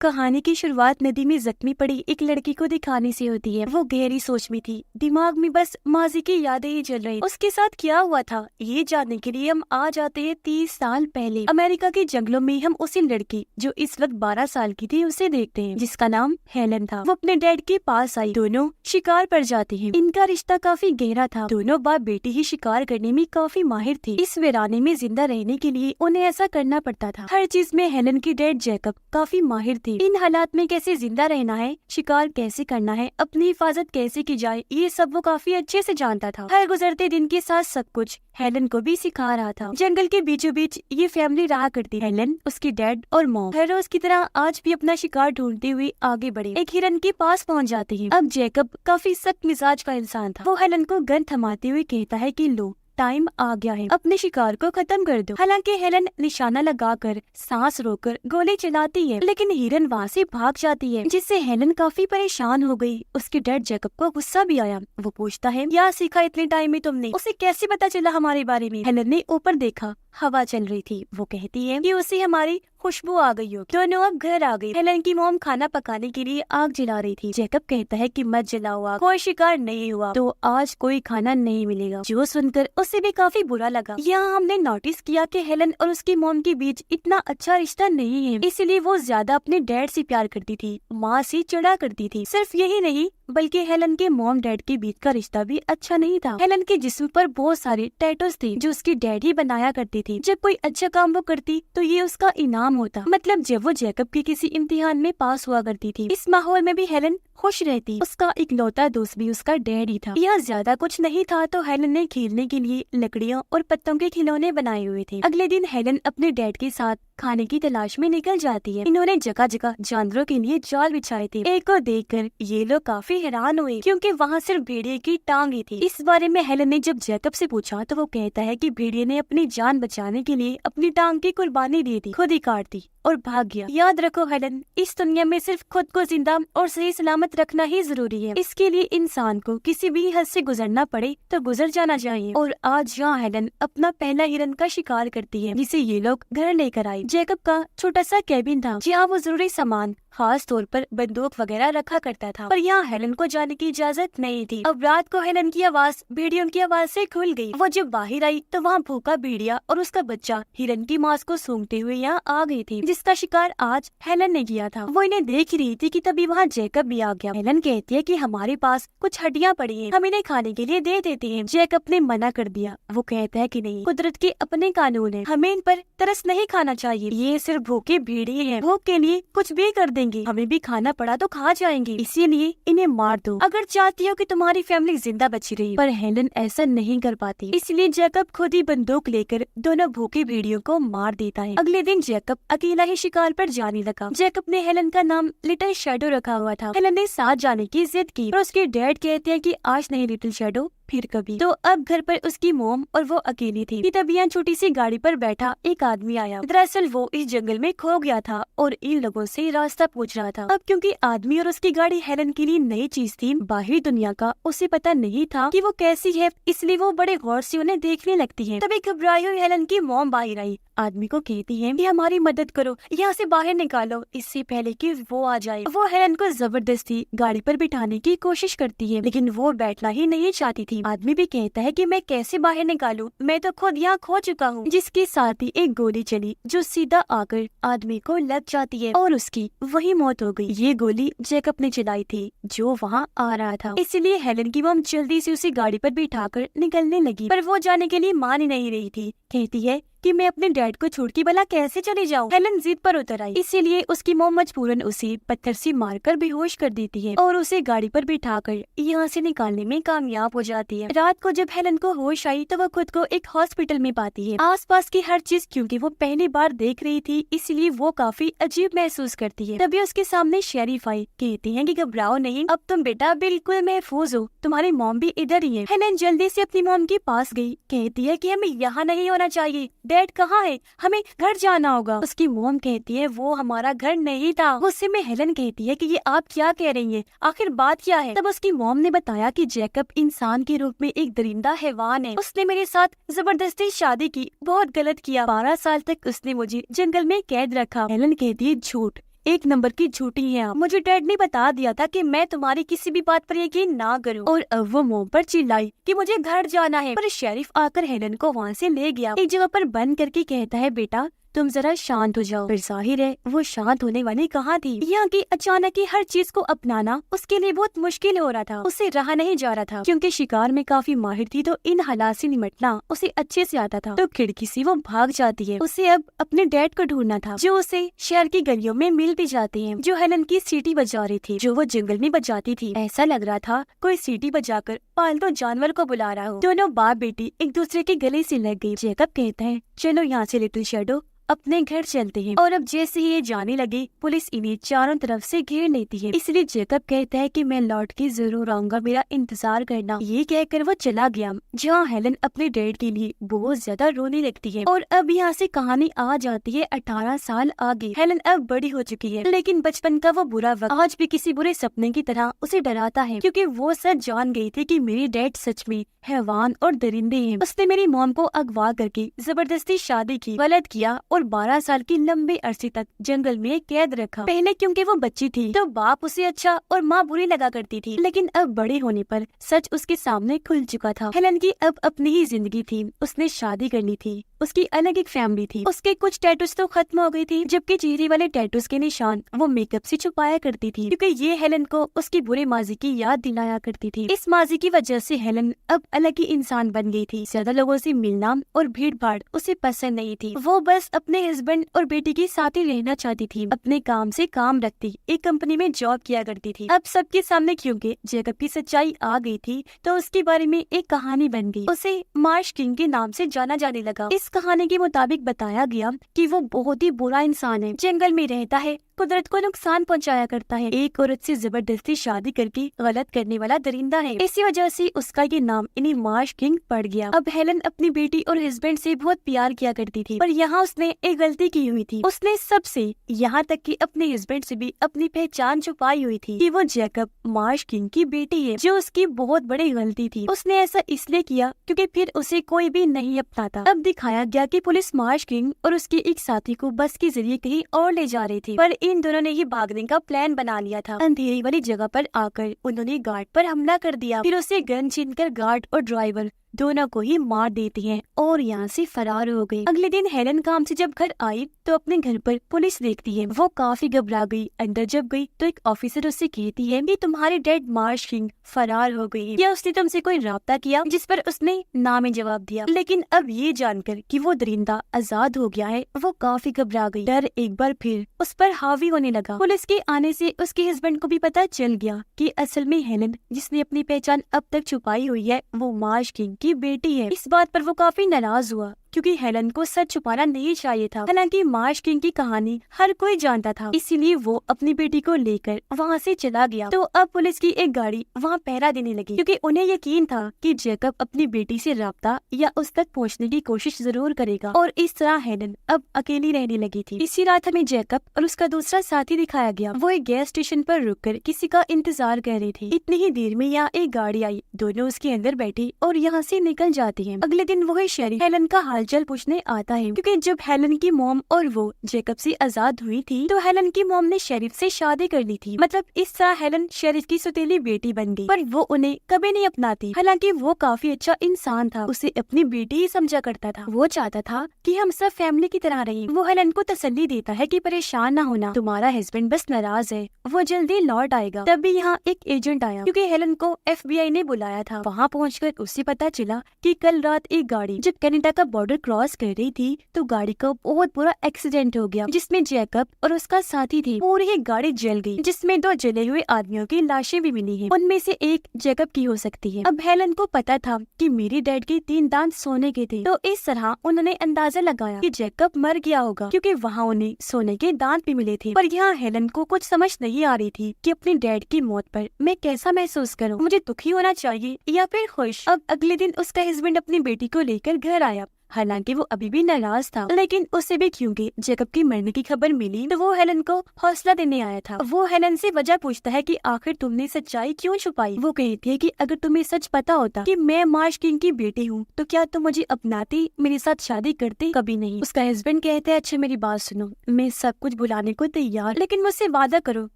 कहानी की शुरुआत नदी में जख्मी पड़ी एक लड़की को दिखाने से होती है। वो गहरी सोच में थी, दिमाग में बस माजी की यादें ही चल रही। उसके साथ क्या हुआ था ये जानने के लिए हम आ जाते हैं 30 साल पहले। अमेरिका के जंगलों में हम उसी लड़की जो इस वक्त 12 साल की थी उसे देखते हैं, जिसका नाम हेलन था। वो अपने डैड के पास आई, दोनों शिकार पर जाते हैं। इनका रिश्ता काफी गहरा था, दोनों बाप बेटी ही शिकार करने में काफी माहिर थे। इस वीराने में जिंदा रहने के लिए उन्हें ऐसा करना पड़ता था। हर चीज में हेलन की डैड जैकब काफी माहिर थे। इन हालात में कैसे जिंदा रहना है, शिकार कैसे करना है, अपनी हिफाजत कैसे की जाए, ये सब वो काफी अच्छे से जानता था। हर गुजरते दिन के साथ सब कुछ हेलन को भी सिखा रहा था। जंगल के बीचों बीच ये फैमिली रहा करती। हेलन, उसकी डैड और मॉम हर रोज की तरह आज भी अपना शिकार ढूंढते हुए आगे बढ़े। एक हिरन के पास पहुंच जाते हैं। अब जैकब काफी सख्त मिजाज का इंसान था। वो हेलन को गन थमाते हुए कहता है कि लो, टाइम आ गया है, अपने शिकार को खत्म कर दो। हालांकि हेलन निशाना लगाकर सांस रोककर गोली चलाती है, लेकिन हिरन वहाँ से भाग जाती है, जिससे हेलन काफी परेशान हो गई। उसके डैड जैकब को गुस्सा भी आया। वो पूछता है, क्या सीखा इतने टाइम में तुमने? उसे कैसे पता चला हमारे बारे में? हेलन ने ऊपर देखा, हवा चल रही थी। वो कहती है कि उसे हमारी खुशबू आ गई हो। दोनों अब घर आ गए। हेलन की मॉम खाना पकाने के लिए आग जला रही थी। जैकब कहता है कि मत जलाओ आग, कोई शिकार नहीं हुआ तो आज कोई खाना नहीं मिलेगा। जो सुनकर उसे भी काफी बुरा लगा। यहाँ हमने नोटिस किया कि हेलन और उसकी मॉम के बीच इतना अच्छा रिश्ता नहीं है, इसलिए वो ज्यादा अपने डैड से प्यार करती थी, माँ से चिढ़ा करती थी। सिर्फ यही नहीं बल्कि हेलन के मॉम डैड के बीच का रिश्ता भी अच्छा नहीं था। हेलन के जिस्म पर बहुत सारे टैटूज थे जो उसकी डैड ही बनाया करती थी। जब कोई अच्छा काम वो करती तो ये उसका इनाम होता। मतलब जब वो जैकब के किसी इम्तिहान में पास हुआ करती थी। इस माहौल में भी हेलन खुश रहती। उसका इकलौता दोस्त भी उसका डैड ही था। यहाँ ज्यादा कुछ नहीं था तो हेलन ने खेलने के लिए लकड़ियों और पत्तों के खिलौने बनाए हुए थे। अगले दिन हेलन अपने डैड के साथ खाने की तलाश में निकल जाती है। इन्होंने जगह जगह जानवरों के लिए जाल बिछाए थे। एक को देखकर ये लोग काफी हैरान हुए क्योंकि वहाँ सिर्फ भेड़िए की टांगे थी। इस बारे में हेलन ने जब जैकब से पूछा तो वो कहता है कि भेड़िए ने अपनी जान बचाने के लिए अपनी टांग की कुर्बानी दी थी, खुद ही काट दी और भाग गया। याद रखो हेलन, इस दुनिया में सिर्फ खुद को जिंदा और सही सलामत रखना ही जरूरी है। इसके लिए इंसान को किसी भी हद से गुजरना पड़े तो गुजर जाना चाहिए। और आज यहाँ हेलन अपना पहला हिरन का शिकार करती है, जिसे ये लोग घर लेकर आए। जैकब का छोटा सा कैबिन था जहाँ वो जरूरी सामान, खास तौर पर बंदूक वगैरह रखा करता था, पर यहाँ हेलन को जाने की इजाजत नहीं थी। अब रात को हेलन की आवाज भेड़ियों की आवाज से खुल गई। वो जब बाहर आई तो वहाँ भूखा भेड़िया और उसका बच्चा हिरन की मांस को सूंघते हुए यहाँ आ गई थी, जिसका शिकार आज हेलन ने किया था। वो इन्हें देख रही थी कि तभी वहाँ जैकब भी आ गया। हेलन कहती है कि हमारे पास कुछ हड्डियाँ पड़ी हैं, हम इन्हें खाने के लिए दे देते हैं। जैकब ने मना कर दिया। वो कहता है कि नहीं, कुदरत के अपने कानून है, हमें इन पर तरस नहीं खाना चाहिए। ये सिर्फ भूखे भेड़िए हैं, भूख के लिए कुछ भी कर देंगे, हमें भी खाना पड़ा तो खा जाएंगे, इसीलिए इन्हें मार दो अगर चाहती हो कि तुम्हारी फैमिली जिंदा बची रही। पर हेलन ऐसा नहीं कर पाती, इसलिए जैकब खुद ही बंदूक लेकर दोनों भूखे भेड़ियों को मार देता है। अगले दिन जैकब अकेला ही शिकार पर जाने लगा। जैकब ने हेलन का नाम लिटिल शैडो रखा हुआ था। हेलन ने साथ जाने की जिद की, पर उसके डैड कहते हैं कि आज नहीं लिटिल शैडो, फिर कभी। तो अब घर पर उसकी मोम और वो अकेली थी कि तभी यहाँ छोटी सी गाड़ी पर बैठा एक आदमी आया। दरअसल वो इस जंगल में खो गया था और इन लोगों से रास्ता पूछ रहा था। अब क्योंकि आदमी और उसकी गाड़ी हेलन के लिए नई चीज थी, बाहरी दुनिया का उसे पता नहीं था कि वो कैसी है, इसलिए वो बड़े गौर से उन्हें देखने लगती है। तभी घबराई हुई हेलन की मोम बाहर आई। आदमी को कहती है कि हमारी मदद करो, यहाँ से बाहर निकालो इससे पहले कि वो आ जाए। वो हेलन को जबरदस्ती गाड़ी पर बिठाने की कोशिश करती है, लेकिन वो बैठना ही नहीं चाहती थी। आदमी भी कहता है कि मैं कैसे बाहर निकालूं, मैं तो खुद यहाँ खो चुका हूँ। जिसके साथ ही एक गोली चली जो सीधा आकर आदमी को लग जाती है और उसकी वही मौत हो गई। ये गोली जैकब ने चलाई थी जो वहाँ आ रहा था, इसलिए हेलन की मॉम जल्दी से उसे गाड़ी पर बिठाकर निकलने लगी, पर वो जाने के लिए मान ही नहीं रही थी। कहती है कि मैं अपने डैड को छोड़ के भला कैसे चली जाऊं। हेलन जिद पर उतर आई, इसीलिए उसकी मॉम मजबूरन उसे पत्थर से मारकर बेहोश कर देती है और उसे गाड़ी पर बिठाकर यहाँ से निकालने में कामयाब हो जाती है। रात को जब हेलन को होश आई तो वो खुद को एक हॉस्पिटल में पाती है। आसपास की हर चीज क्योंकि वो पहली बार देख रही थी, इसलिए वो काफी अजीब महसूस करती है। तभी उसके सामने शेरिफ आई। कहती है कि घबराओ नहीं, अब तुम बेटा बिल्कुल महफूज हो, तुम्हारी मॉम भी इधर ही है। हेलन जल्दी से अपनी मॉम के पास गई। कहती है कि हमें यहाँ नहीं होना चाहिए, डैड कहाँ है, हमें घर जाना होगा। उसकी मॉम कहती है वो हमारा घर नहीं था। गुस्से में हेलन कहती है कि ये आप क्या कह रही हैं, आखिर बात क्या है। तब उसकी मॉम ने बताया कि जैकब इंसान के रूप में एक दरिंदा हैवान है, उसने मेरे साथ जबरदस्ती शादी की, बहुत गलत किया, 12 साल तक उसने मुझे जंगल में कैद रखा। हेलन कहती है झूठ, एक नंबर की झूठी है। मुझे डैड ने बता दिया था कि मैं तुम्हारी किसी भी बात पर यकीन ना करूं। और अब वो मॉम पर चिल्लाई कि मुझे घर जाना है। पर शेरिफ आकर हेलन को वहाँ से ले गया, एक जगह पर बंद करके कहता है, बेटा तुम जरा शांत हो जाओ। फिर जाहिर है वो शांत होने वाली कहाँ थी। यहाँ की अचानक ही हर चीज को अपनाना उसके लिए बहुत मुश्किल हो रहा था। उसे रहा नहीं जा रहा था, क्योंकि शिकार में काफी माहिर थी, तो इन हालात से निपटना उसे अच्छे से आता था। तो खिड़की से वो भाग जाती है। उसे अब अपने डैड को ढूंढना था, जो उसे शहर की गलियों में मिल भी जाते हैं, जो हेलन की सीटी बजा रही थी, जो वो जंगल में बजाती थी। ऐसा लग रहा था कोई सीटी बजाकर पालतू जानवर को बुला रहा हो। दोनों बाप बेटी एक दूसरे के गले से लग गई। जैकब कहता है, चलो यहाँ से लिटिल शैडो, अपने घर चलते हैं। और अब जैसे ही ये जाने लगे, पुलिस इन्हें चारों तरफ से घेर लेती है। इसलिए जैकब कहता है कि मैं लौट के जरूर आऊंगा, मेरा इंतजार करना। ये कहकर वो चला गया, जहाँ हेलन अपने डैड के लिए बहुत ज्यादा रोने लगती है। और अब यहाँ से कहानी आ जाती है 18 साल आगे। हेलन अब बड़ी हो चुकी है, लेकिन बचपन का वो बुरा वक्त आज भी किसी बुरे सपने की तरह उसे डराता है, क्योंकि वो सच जान गई थी कि मेरे डैड सच में हैवान और दरिंदे हैं। उसने मेरी मॉम को अगवा करके जबरदस्ती शादी की, गलत किया और 12 साल की लंबे अरसे तक जंगल में कैद रखा। पहले क्योंकि वो बच्ची थी तो बाप उसे अच्छा और माँ बुरी लगा करती थी, लेकिन अब बड़े होने पर सच उसके सामने खुल चुका था। हेलन की अब अपनी ही जिंदगी थी, उसने शादी करनी थी, उसकी अलग एक फैमिली थी। उसके कुछ टैटूज तो खत्म हो गई थी, जबकि चेहरे वाले टैटूज के निशान वो मेकअप से छुपाया करती थी, क्योंकि ये हेलन को उसकी बुरे माजी की याद दिलाया करती थी। इस माजी की वजह से हेलन अब अलग ही इंसान बन गई थी। ज्यादा लोगों से मिलना और भीड़ भाड़ उसे पसंद नहीं थी। वो बस अपने हस्बैंड और बेटी के साथ ही रहना चाहती थी। अपने काम से काम रखती, एक कंपनी में जॉब किया करती थी। अब सबके सामने क्योंकि जैकब की सच्चाई आ गई थी, तो उसके बारे में एक कहानी बन गई। उसे मार्श किंग के नाम से जाना जाने लगा। इस कहानी के मुताबिक बताया गया कि वो बहुत ही बुरा इंसान है, जंगल में रहता है, कुदरत को नुकसान पहुंचाया करता है, एक औरत से जबरदस्ती शादी करके गलत करने वाला दरिंदा है। इसी वजह से उसका ये नाम इन्हीं मार्श किंग पड़ गया। अब हेलन अपनी बेटी और हस्बैंड से बहुत प्यार किया करती थी, पर यहाँ उसने एक गलती की हुई थी। उसने सबसे, यहाँ तक कि अपने हस्बैंड से भी अपनी पहचान छुपाई हुई थी कि वो जैकब मार्श किंग की बेटी है, जो उसकी बहुत बड़ी गलती थी। उसने ऐसा इसलिए किया क्योंकि फिर उसे कोई भी नहीं अपनाता। अब दिखाया गया कि पुलिस मार्श किंग और उसके एक साथी को बस के जरिए कहीं और ले जा रही थी, पर इन दोनों ने ही भागने का प्लान बना लिया था। अंधेरी वाली जगह पर आकर उन्होंने गार्ड पर हमला कर दिया, फिर उसे गन छीनकर गार्ड और ड्राइवर दोनों को ही मार देती हैं और यहाँ से फरार हो गई। अगले दिन हेलन काम से जब घर आई तो अपने घर पर पुलिस देखती है। वो काफी घबरा गई। अंदर जब गई तो एक ऑफिसर उससे कहती है कि तुम्हारी डैड मार्श किंग फरार हो गई है। क्या उसने तुमसे कोई राब्ता किया? जिस पर उसने ना में जवाब दिया। लेकिन अब ये जानकर कि वो दरिंदा आजाद हो गया है, वो काफी घबरा गई। डर एक बार फिर उस पर हावी होने लगा। पुलिस के आने से उसके हस्बैंड को भी पता चल गया कि असल में हेलन, जिसने अपनी पहचान अब तक छुपाई हुई है, वो मार्श किंग की बेटी है। इस बात पर वो काफी नाराज हुआ, क्योंकि हेलन को सच छुपाना नहीं चाहिए था। हालांकि मार्श किंग की कहानी हर कोई जानता था, इसीलिए वो अपनी बेटी को लेकर वहाँ से चला गया। तो अब पुलिस की एक गाड़ी वहाँ पहरा देने लगी, क्योंकि उन्हें यकीन था कि जैकब अपनी बेटी से राब्ता या उस तक पहुँचने की कोशिश जरूर करेगा। और इस तरह हेलन अब अकेली रहने लगी थी। इसी रात हमें जैकब और उसका दूसरा साथी दिखाया गया। वो एक गैस स्टेशन पर रुककर किसी का इंतजार कर रही थी। इतनी ही देर में यहाँ एक गाड़ी आई, दोनों उसके अंदर बैठी और यहाँ से निकल जाती है। अगले दिन वही शेरिफ हेलन का हालचाल पूछने आता है, क्योंकि जब हेलन की मॉम और वो जैकब से आजाद हुई थी तो हेलन की मॉम ने शेरिफ से शादी कर ली थी। मतलब इस तरह हेलन शेरिफ की सौतेली बेटी बन गई, पर वो उन्हें कभी नहीं अपनाती। हालांकि वो काफी अच्छा इंसान था, उसे अपनी बेटी ही समझा करता था। वो चाहता था कि हम सब फैमिली की तरह रहें। वो हेलन को तसल्ली देता है कि परेशान ना होना, तुम्हारा हस्बैंड बस नाराज है, वो जल्दी लौट आएगा। तभी यहाँ एक एजेंट आया, क्योंकि हेलन को FBI ने बुलाया था। वहाँ पहुँचकर उसे पता चला कि कल रात एक गाड़ी जब कनाडा का बॉर्डर क्रॉस कर रही थी तो गाड़ी का बहुत बुरा एक्सीडेंट हो गया, जिसमें जैकब और उसका साथी थे। पूरी ही गाड़ी जल गई, जिसमें 2 जले हुए आदमियों की लाशें भी मिली हैं। उनमें से एक जैकब की हो सकती है। अब हेलन को पता था कि मेरी डैड के 3 दांत सोने के थे, तो इस तरह उन्होंने अंदाजा लगाया कि जैकब मर गया होगा, क्योंकि वहाँ उन्हें सोने के दांत भी मिले थे। पर यहाँ हेलन को कुछ समझ नहीं आ रही थी कि अपनी डैड की मौत पर मैं कैसा महसूस करूँ, मुझे दुखी होना चाहिए या फिर खुश। अब अगले दिन उसका हस्बैंड अपनी बेटी को लेकर घर आया। हालांकि वो अभी भी नाराज था, लेकिन उससे भी क्योंकि जैकब की मरने की खबर मिली तो वो हेलन को हौसला देने आया था। वो हेलन से वजह पूछता है कि आखिर तुमने सच्चाई क्यों छुपाई। वो कहती है कि अगर तुम्हें सच पता होता कि मैं मार्श किंग की बेटी हूँ तो क्या तुम मुझे अपनाती, मेरे साथ शादी करते? कभी नहीं। उसका हस्बैंड कहते हैं अच्छा मेरी बात सुनो, मैं सब कुछ भुलाने को तैयार, लेकिन मुझसे वादा करो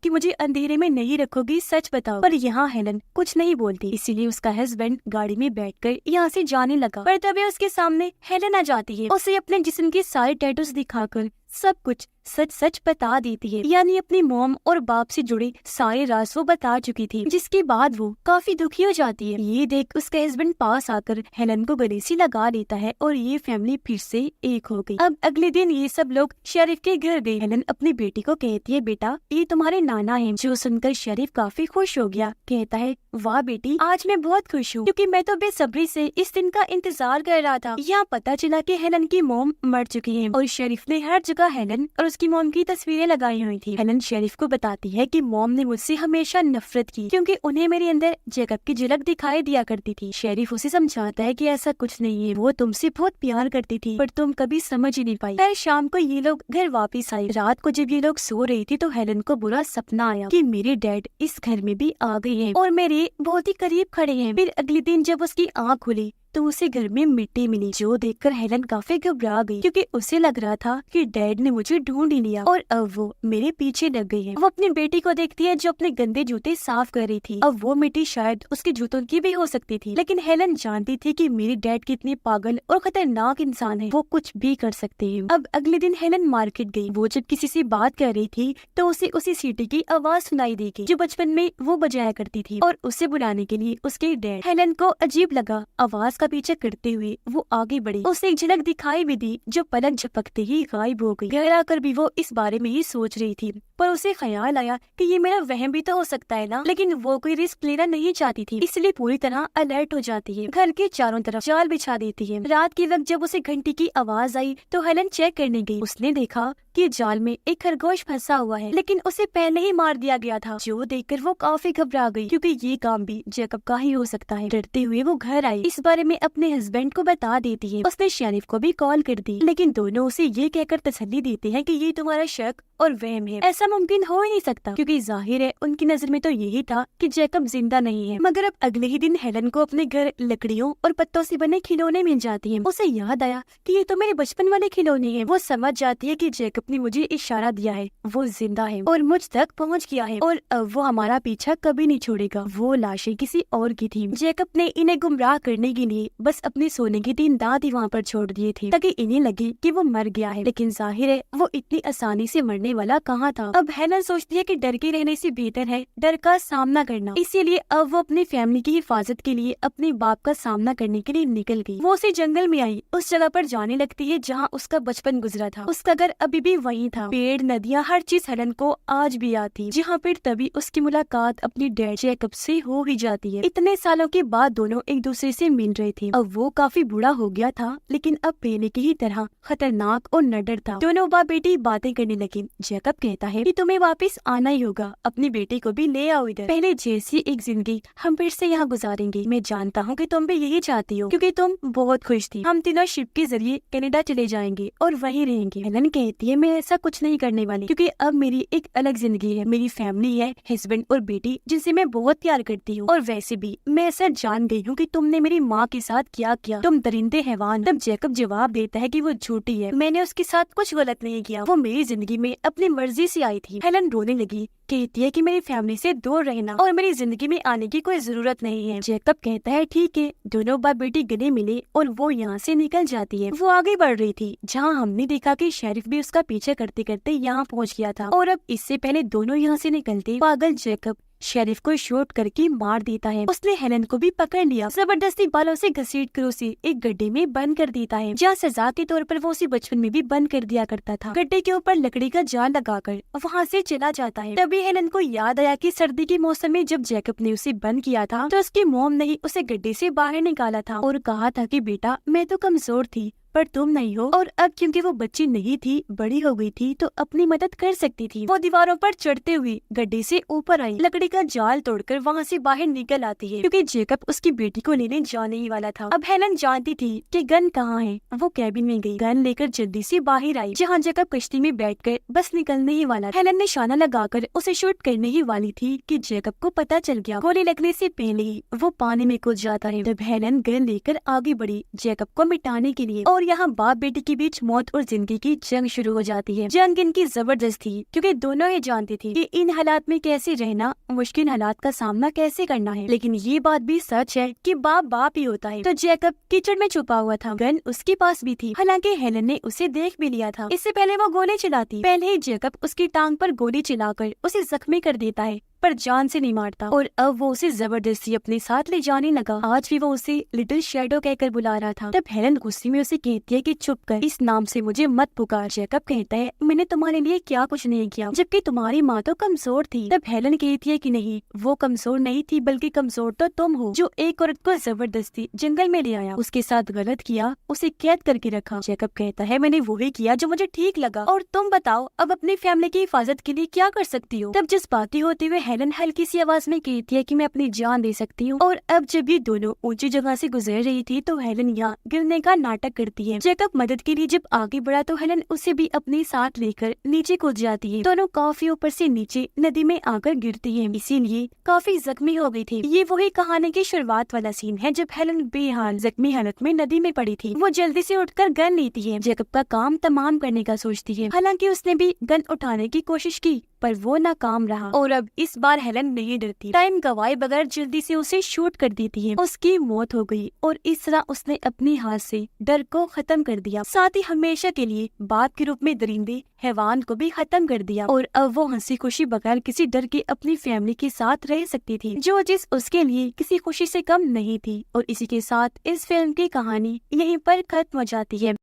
कि मुझे अंधेरे में नहीं रखोगी, सच बताओ। पर यहाँ हेलन कुछ नहीं बोलती, इसीलिए उसका हस्बैंड गाड़ी में बैठकर यहाँ से जाने लगा। पर तभी उसके सामने हेलन आ जाती है, उसे अपने जिस्म के सारे टैटूज दिखाकर सब कुछ सच सच बता देती है, यानी अपनी मॉम और बाप से जुड़े सारे राज वो बता चुकी थी, जिसके बाद वो काफी दुखी हो जाती है। ये देख उसका हस्बैंड पास आकर हेलन को गले से लगा देता है और ये फैमिली फिर से एक हो गई। अब अगले दिन ये सब लोग शेरिफ के घर गए। हेलन अपनी बेटी को कहती है बेटा ये तुम्हारे नाना है। जो सुनकर शेरिफ काफी खुश हो गया, कहता है वाह बेटी आज मैं बहुत खुश हूँ, क्योंकि मैं तो बेसब्री से इस दिन का इंतजार कर रहा था। यहाँ पता चला कि हेलन की मॉम मर चुकी है और शेरिफ ने हर जगह हेलन और उसकी मॉम की तस्वीरें लगाई हुई थी। हेलन शेरिफ को बताती है कि मॉम ने मुझसे हमेशा नफरत की, क्योंकि उन्हें मेरे अंदर जैकब की झलक दिखाई दिया करती थी। शेरिफ उसे समझाता है कि ऐसा कुछ नहीं है, वो तुमसे बहुत प्यार करती थी पर तुम कभी समझ ही नहीं पाई। फिर शाम को ये लोग घर वापस आए। रात को जब ये लोग सो रही थी तो हेलन को बुरा सपना आया कि मेरे डैड इस घर में भी आ गए हैं और मेरे बहुत ही करीब खड़े हैं। फिर अगले दिन जब उसकी आँख खुली तो उसे घर में मिट्टी मिली, जो देखकर हेलन काफी घबरा गई, क्योंकि उसे लग रहा था कि डैड ने मुझे ढूंढ ही लिया और अब वो मेरे पीछे लग गई है। वो अपनी बेटी को देखती है जो अपने गंदे जूते साफ कर रही थी। अब वो मिट्टी शायद उसके जूतों की भी हो सकती थी, लेकिन हेलन जानती थी कि मेरे डैड कितने पागल और खतरनाक इंसान है, वो कुछ भी कर सकते हैं। अब अगले दिन हेलन मार्केट गई। वो जब किसी से बात कर रही थी तो उसे उसी सीटी की आवाज सुनाई दी जो बचपन में वो बजाया करती थी और उसे बुलाने के लिए उसके डैड। हेलन को अजीब लगा, आवाज का पीछा करते हुए वो आगे बढ़ी। उसे एक झलक दिखाई भी दी जो पलक झपकते ही गायब हो गई। घर आकर भी वो इस बारे में ही सोच रही थी, पर उसे ख्याल आया कि ये मेरा वहम भी तो हो सकता है ना, लेकिन वो कोई रिस्क लेना नहीं चाहती थी, इसलिए पूरी तरह अलर्ट हो जाती है। घर के चारों तरफ जाल बिछा देती है। रात के वक्त जब उसे घंटी की आवाज आई तो हेलन चेक करने गई। उसने देखा कि जाल में एक खरगोश फंसा हुआ है, लेकिन उसे पहले ही मार दिया गया था, जो देखकर वो काफी घबरा गई, क्योंकि ये काम भी जैकब का ही हो सकता है। डरते हुए वो घर आई, इस बारे में अपने हस्बैंड को बता देती है। उसने शेरिफ को भी कॉल कर दी, लेकिन दोनों उसे ये कहकर तसल्ली देते हैं कि ये तुम्हारा शक और वहम है, ऐसा मुमकिन हो ही नहीं सकता, क्योंकि जाहिर है उनकी नजर में तो यही था कि जैकब जिंदा नहीं है। मगर अब अगले ही दिन हेलन को अपने घर लकड़ियों और पत्तों से बने खिलौने मिल जाते हैं। उसे याद आया कि ये तो मेरे बचपन वाले खिलौने हैं। वो समझ जाती है कि जैकब ने मुझे इशारा दिया है, वो जिंदा है और मुझ तक पहुंच गया है और अब वो हमारा पीछा कभी नहीं छोड़ेगा। वो लाशें किसी और की थी। जैकब ने इन्हें गुमराह करने के लिए बस अपने सोने के 3 दांत ही वहाँ पर छोड़ दिए थे, ताकि इन्हें लगे कि वो मर गया है, लेकिन जाहिर है वो इतनी आसानी से मरने वाला कहाँ था। अब हेलन सोचती है कि डर के रहने से बेहतर है डर का सामना करना, इसीलिए अब वो अपनी फैमिली की हिफाजत के लिए अपने बाप का सामना करने के लिए निकल गई। वो उसी जंगल में आई, उस जगह पर जाने लगती है जहाँ उसका बचपन गुजरा था। उसका घर अभी भी वहीं था। पेड़, नदियाँ, हर चीज हेलन को आज भी याद थी। जहाँ पर तभी उसकी मुलाकात अपनी डैड जैकब से हो ही जाती है। इतने सालों के बाद दोनों एक दूसरे से मिल रहे थे। अब वो काफी बूढ़ा हो गया था, लेकिन अब पहले की ही तरह खतरनाक और नडर था। दोनों बाप बेटी बातें करने लगे। जैकब कहता है कि तुम्हें वापस आना ही होगा, अपनी बेटी को भी ले आओ इधर। पहले जैसी एक जिंदगी हम फिर से यहाँ गुजारेंगे। मैं जानता हूँ कि तुम भी यही चाहती हो, क्योंकि तुम बहुत खुश थी। हम तीनों शिप के जरिए कनाडा चले जाएंगे और वहीं रहेंगे। हेलन कहती है मैं ऐसा कुछ नहीं करने वाली, क्योंकि अब मेरी एक अलग जिंदगी है। मेरी फैमिली है, हस्बैंड और बेटी जिनसे मैं बहुत प्यार करती हूँ, और वैसे भी मैं ऐसा जान गई हूँ कि तुमने मेरी माँ के साथ क्या किया, तुम दरिंदे हैवान। तब जैकब जवाब देता है कि वो झूठी है, मैंने उसके साथ कुछ गलत नहीं किया, वो मेरी जिंदगी में अपनी मर्जी से आई थी। हेलन रोने लगी, कहती है कि मेरी फैमिली से दूर रहना और मेरी जिंदगी में आने की कोई जरूरत नहीं है। जैकब कहता है ठीक है। दोनों बाप बेटी गले मिले और वो यहाँ से निकल जाती है। वो आगे बढ़ रही थी, जहाँ हमने देखा कि शेरिफ भी उसका पीछे करते करते यहाँ पहुँच गया था, और अब इससे पहले दोनों यहाँ से निकलते पागल जैकब शेरिफ को शूट करके मार देता है। उसने हेलन को भी पकड़ लिया, जबरदस्ती बालों से घसीट कर उसे एक गड्ढे में बंद कर देता है, जहाँ सजा के तौर पर वो उसे बचपन में भी बंद कर दिया करता था। गड्ढे के ऊपर लकड़ी का जाल लगाकर वहाँ से चला जाता है। तभी हेलन को याद आया कि सर्दी के मौसम में जब जैकब ने उसे बंद किया था तो उसकी मॉम ने उसे गड्ढे से बाहर निकाला था और कहा था कि बेटा मैं तो कमजोर थी पर तुम नहीं हो। और अब क्योंकि वो बच्ची नहीं थी, बड़ी हो गई थी, तो अपनी मदद कर सकती थी। वो दीवारों पर चढ़ते हुए गड्ढे से ऊपर आई, लकड़ी का जाल तोड़कर वहाँ से बाहर निकल आती है, क्योंकि जेकब उसकी बेटी को लेने जाने ही वाला था। अब हेलन जानती थी कि गन कहाँ है। वो कैबिन में गई, गन लेकर जल्दी से बाहर आई, जहाँ जेकब कश्ती में बैठकर बस निकलने ही वाला। हेलन ने निशाना लगाकर उसे शूट करने ही वाली थी कि जेकब को पता चल गया। गोली लगने से पहले ही वो पानी में कूद जाता है। तब हेलन गन लेकर आगे बढ़ी जेकब को मिटाने के लिए, और यहाँ बाप बेटी के बीच मौत और जिंदगी की जंग शुरू हो जाती है। जंग इनकी जबरदस्त थी, क्योंकि दोनों ही जानती थी कि इन हालात में कैसे रहना, मुश्किल हालात का सामना कैसे करना है। लेकिन ये बात भी सच है कि बाप बाप ही होता है। तो जेकब कीचड़ में छुपा हुआ था, गन उसके पास भी थी। हालांकि हेलन ने उसे देख भी लिया था। इससे पहले वो गोली चलाती, पहले ही जेकब उसकी टांग पर गोली चलाकर उसे जख्मी कर देता है, पर जान से नहीं मारता। और अब वो उसे जबरदस्ती अपने साथ ले जाने लगा। आज भी वो उसे लिटिल शैडो कहकर बुला रहा था। तब हेलन गुस्से में उसे कहती है कि चुप कर, इस नाम से मुझे मत पुकार। जेकब कहता है मैंने तुम्हारे लिए क्या कुछ नहीं किया, जबकि तुम्हारी माँ तो कमजोर थी। तब हेलन कहती है कि नहीं, वो कमजोर नहीं थी, बल्कि कमजोर तो तुम हो, जो एक औरत को जबरदस्ती जंगल में ले आया, उसके साथ गलत किया, उसे कैद करके रखा। जेकब कहता है मैंने वही किया जो मुझे ठीक लगा, और तुम बताओ अब अपनी फैमिली की हिफाजत के लिए क्या कर सकती हो। तब जज्बाती होते हुए हेलन हल्की सी आवाज में कहती है कि मैं अपनी जान दे सकती हूँ। और अब जब ये दोनों ऊंची जगह से गुजर रही थी तो हेलन यहाँ गिरने का नाटक करती है। जेकब मदद के लिए जब आगे बढ़ा तो हेलन उसे भी अपने साथ लेकर नीचे कूद जाती है। दोनों काफी ऊपर से नीचे नदी में आकर गिरती है, इसीलिए काफी जख्मी हो गई थी। ये वही कहानी की शुरुआत वाला सीन है जब हेलन बेहाल जख्मी हालत में नदी में पड़ी थी। वो जल्दी से उठकर गन लेती है, जेकब का काम तमाम करने का सोचती है। हालांकि उसने भी गन उठाने की कोशिश की, पर वो नाकाम रहा। और अब इस बार हेलन नहीं डरती, टाइम गवाए बगैर जल्दी से उसे शूट कर देती है। उसकी मौत हो गई, और इस तरह उसने अपने हाथ से डर को खत्म कर दिया, साथ ही हमेशा के लिए बाप के रूप में दरिंदे हैवान को भी खत्म कर दिया। और अब वो हंसी खुशी बगैर किसी डर के अपनी फैमिली के साथ रह सकती थी, जो जिस उसके लिए किसी खुशी से कम नहीं थी। और इसी के साथ इस फिल्म की कहानी यहीं पर खत्म हो जाती है।